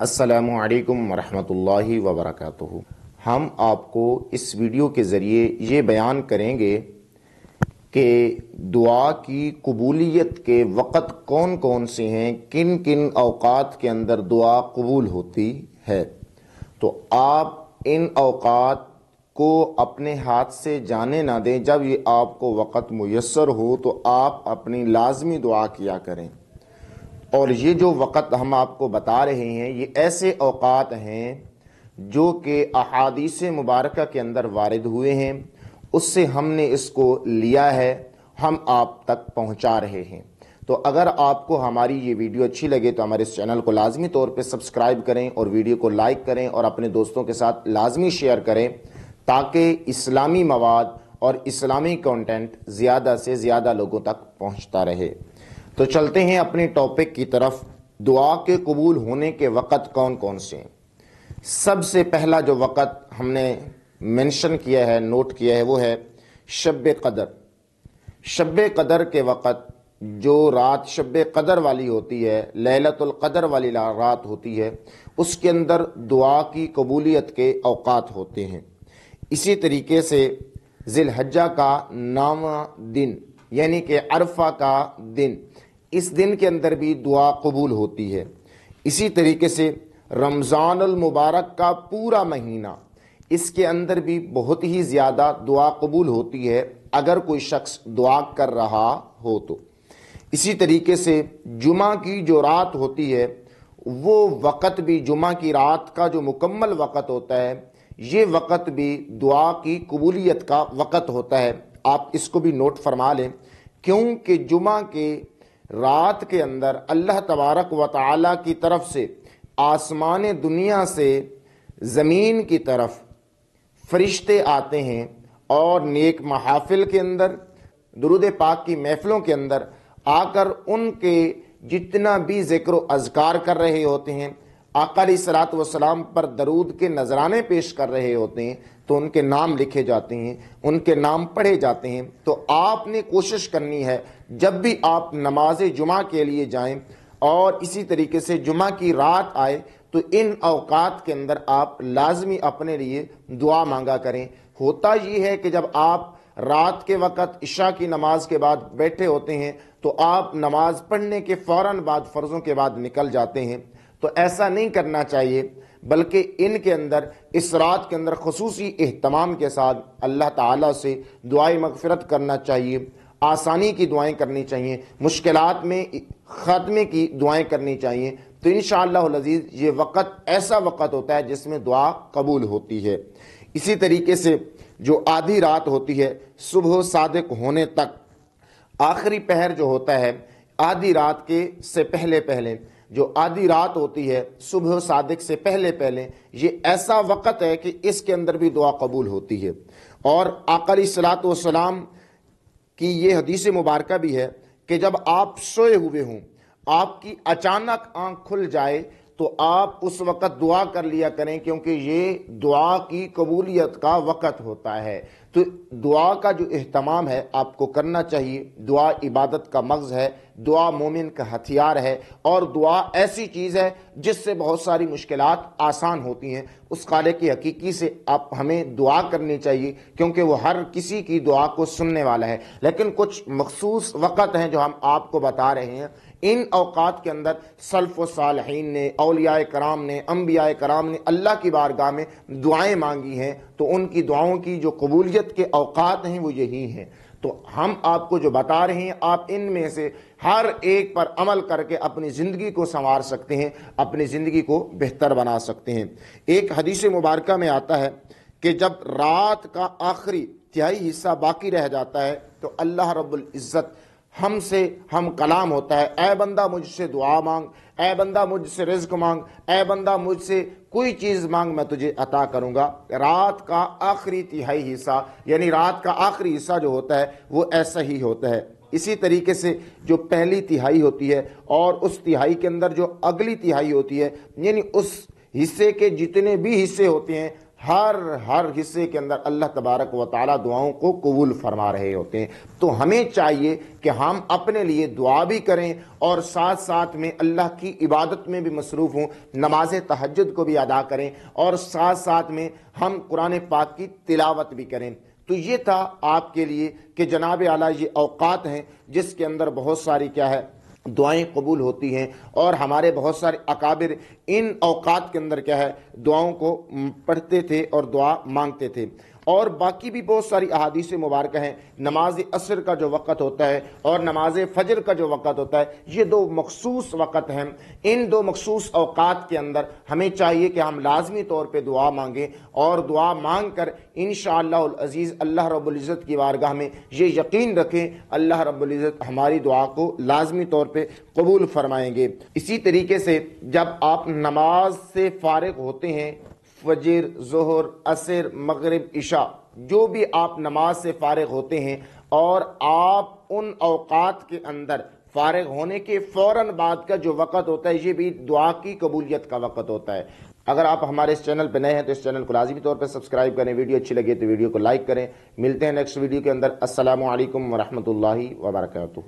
السلام علیکم ورحمۃ اللہ وبرکاتہ۔ ہم آپ کو اس ویڈیو کے ذریعے یہ بیان کریں گے کہ دعا کی قبولیت کے وقت کون کون سے ہیں، کن کن اوقات کے اندر دعا قبول ہوتی ہے۔ تو آپ ان اوقات کو اپنے ہاتھ سے جانے نہ دیں۔ جب یہ آپ کو وقت میسر ہو تو آپ اپنی لازمی دعا کیا کریں۔ اور یہ جو وقت ہم آپ کو بتا رہے ہیں یہ ایسے اوقات ہیں جو کہ احادیث مبارکہ کے اندر وارد ہوئے ہیں، اس سے ہم نے اس کو لیا ہے، ہم آپ تک پہنچا رہے ہیں۔ تو اگر آپ کو ہماری یہ ویڈیو اچھی لگے تو ہمارے اس چینل کو لازمی طور پہ سبسکرائب کریں اور ویڈیو کو لائک کریں اور اپنے دوستوں کے ساتھ لازمی شیئر کریں تاکہ اسلامی مواد اور اسلامی کنٹینٹ زیادہ سے زیادہ لوگوں تک پہنچتا رہے۔ تو چلتے ہیں اپنے ٹاپک کی طرف۔ دعا کے قبول ہونے کے وقت کون کون سے ہیں؟ سب سے پہلا جو وقت ہم نے منشن کیا ہے، نوٹ کیا ہے، وہ ہے شب قدر۔ شب قدر کے وقت جو رات شب قدر والی ہوتی ہے، لیلۃ القدر والی رات ہوتی ہے، اس کے اندر دعا کی قبولیت کے اوقات ہوتے ہیں۔ اسی طریقے سے ذی الحجہ کا 9واں دن یعنی کہ عرفہ کا دن، اس دن کے اندر بھی دعا قبول ہوتی ہے۔ اسی طریقے سے رمضان المبارک کا پورا مہینہ، اس کے اندر بھی بہت ہی زیادہ دعا قبول ہوتی ہے اگر کوئی شخص دعا کر رہا ہو تو۔ اسی طریقے سے جمعہ کی جو رات ہوتی ہے وہ وقت بھی، جمعہ کی رات کا جو مکمل وقت ہوتا ہے یہ وقت بھی دعا کی قبولیت کا وقت ہوتا ہے۔ آپ اس کو بھی نوٹ فرما لیں، کیونکہ جمعہ کے رات کے اندر اللہ تبارک و تعالی کی طرف سے آسمان دنیا سے زمین کی طرف فرشتے آتے ہیں اور نیک محافل کے اندر، درود پاک کی محفلوں کے اندر آ کر ان کے جتنا بھی ذکر و اذکار کر رہے ہوتے ہیں، آقا علیہ الصلوۃ والسلام پر درود کے نذرانے پیش کر رہے ہوتے ہیں تو ان کے نام لکھے جاتے ہیں، ان کے نام پڑھے جاتے ہیں۔ تو آپ نے کوشش کرنی ہے جب بھی آپ نماز جمعہ کے لیے جائیں اور اسی طریقے سے جمعہ کی رات آئے تو ان اوقات کے اندر آپ لازمی اپنے لیے دعا مانگا کریں۔ ہوتا یہ ہے کہ جب آپ رات کے وقت عشاء کی نماز کے بعد بیٹھے ہوتے ہیں تو آپ نماز پڑھنے کے فوراً بعد، فرضوں کے بعد نکل جاتے ہیں، تو ایسا نہیں کرنا چاہیے، بلکہ ان کے اندر اس رات کے اندر خصوصی اہتمام کے ساتھ اللہ تعالیٰ سے دعائیں مغفرت کرنا چاہیے، آسانی کی دعائیں کرنی چاہیے، مشکلات میں خاتمے کی دعائیں کرنی چاہیے۔ تو انشاءاللہ العزیز یہ وقت ایسا وقت ہوتا ہے جس میں دعا قبول ہوتی ہے۔ اسی طریقے سے جو آدھی رات ہوتی ہے صبح صادق ہونے تک، آخری پہر جو ہوتا ہے آدھی رات کے سے پہلے پہلے، جو آدھی رات ہوتی ہے صبح صادق سے پہلے پہلے، یہ ایسا وقت ہے کہ اس کے اندر بھی دعا قبول ہوتی ہے۔ اور آقا علیہ الصلوۃ والسلام کی یہ حدیث مبارکہ بھی ہے کہ جب آپ سوئے ہوئے ہوں، آپ کی اچانک آنکھ کھل جائے تو آپ اس وقت دعا کر لیا کریں، کیونکہ یہ دعا کی قبولیت کا وقت ہوتا ہے۔ تو دعا کا جو اہتمام ہے آپ کو کرنا چاہیے۔ دعا عبادت کا مغز ہے، دعا مومن کا ہتھیار ہے، اور دعا ایسی چیز ہے جس سے بہت ساری مشکلات آسان ہوتی ہیں۔ اس خالق کی حقیقی سے آپ ہمیں دعا کرنی چاہیے کیونکہ وہ ہر کسی کی دعا کو سننے والا ہے۔ لیکن کچھ مخصوص وقت ہیں جو ہم آپ کو بتا رہے ہیں، ان اوقات کے اندر سلف و صالحین نے، اولیاء کرام نے، انبیاء کرام نے اللہ کی بارگاہ میں دعائیں مانگی ہیں، تو ان کی دعاؤں کی جو قبولیت کے اوقات ہیں وہ یہی ہیں۔ تو ہم آپ کو جو بتا رہے ہیں آپ ان میں سے ہر ایک پر عمل کر کے اپنی زندگی کو سنوار سکتے ہیں، اپنی زندگی کو بہتر بنا سکتے ہیں۔ ایک حدیث مبارکہ میں آتا ہے کہ جب رات کا آخری تہائی حصہ باقی رہ جاتا ہے تو اللہ رب العزت ہم کلام ہوتا ہے، اے بندہ مجھ سے دعا مانگ، اے بندہ مجھ سے رزق مانگ، اے بندہ مجھ سے کوئی چیز مانگ، میں تجھے عطا کروں گا۔ رات کا آخری تہائی حصہ یعنی رات کا آخری حصہ جو ہوتا ہے وہ ایسا ہی ہوتا ہے۔ اسی طریقے سے جو پہلی تہائی ہوتی ہے اور اس تہائی کے اندر جو اگلی تہائی ہوتی ہے، یعنی اس حصے کے جتنے بھی حصے ہوتے ہیں ہر حصے کے اندر اللہ تبارک و تعالی دعاؤں کو قبول فرما رہے ہوتے ہیں۔ تو ہمیں چاہیے کہ ہم اپنے لیے دعا بھی کریں اور ساتھ ساتھ میں اللہ کی عبادت میں بھی مصروف ہوں، نماز تہجد کو بھی ادا کریں اور ساتھ ساتھ میں ہم قرآن پاک کی تلاوت بھی کریں۔ تو یہ تھا آپ کے لیے کہ جناب اعلیٰ یہ اوقات ہیں جس کے اندر بہت ساری کیا ہے دعائیں قبول ہوتی ہیں، اور ہمارے بہت سارے اکابر ان اوقات کے اندر کیا ہے دعاؤں کو پڑھتے تھے اور دعا مانگتے تھے۔ اور باقی بھی بہت ساری احادیث مبارکہ ہیں، نماز عصر کا جو وقت ہوتا ہے اور نماز فجر کا جو وقت ہوتا ہے، یہ دو مخصوص وقت ہیں۔ ان دو مخصوص اوقات کے اندر ہمیں چاہیے کہ ہم لازمی طور پہ دعا مانگیں، اور دعا مانگ کر انشاءاللہ العزیز اللہ رب العزت کی بارگاہ میں یہ یقین رکھیں اللہ رب العزت ہماری دعا کو لازمی طور پہ قبول فرمائیں گے۔ اسی طریقے سے جب آپ نماز سے فارغ ہوتے ہیں، فجر، ظہر، عصر، مغرب، عشاء، جو بھی آپ نماز سے فارغ ہوتے ہیں اور آپ ان اوقات کے اندر فارغ ہونے کے فوراً بعد کا جو وقت ہوتا ہے، یہ بھی دعا کی قبولیت کا وقت ہوتا ہے۔ اگر آپ ہمارے اس چینل پہ نئے ہیں تو اس چینل کو لازمی طور پہ سبسکرائب کریں، ویڈیو اچھی لگے تو ویڈیو کو لائک کریں۔ ملتے ہیں نیکسٹ ویڈیو کے اندر۔ السلام علیکم ورحمۃ اللہ وبرکاتہ۔